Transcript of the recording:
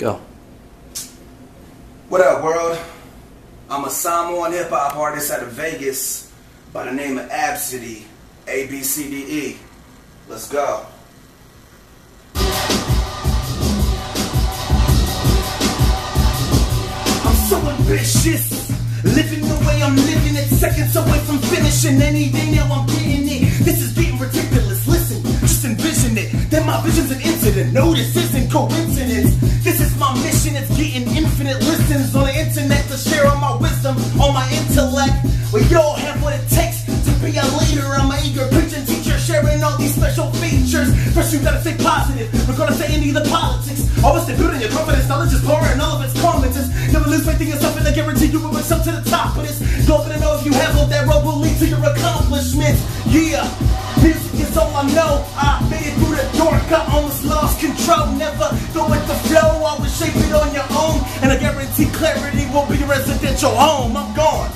Go. What up, world? I'm a Samoan hip-hop artist out of Vegas by the name of Absidy, A-B-C-D-E. Let's go. I'm so ambitious, living the way I'm living it, seconds away from finishing. Any day now I'm getting it. This is getting ridiculous. Listen, just envision it. Then my vision's an incident. No, this isn't coincidence. This is my mission. It's getting infinite listens on the internet to share all my wisdom, all my intellect. We all have what it takes to be a leader. I'm an eager preaching teacher, sharing all these special features. First, you gotta stay positive. We're gonna say any of the politics. Always stay building your confidence. Knowledge is power and all of its comments. Never lose faith in yourself, and I guarantee you will reach up to the top of this. Don't to know if you have what that road will lead to your accomplishments. Yeah, music is all I know. I made it through the dark. I almost lost control. Never go with the flow. Always shape it on your own, and I guarantee clarity will be your residential home. I'm gone.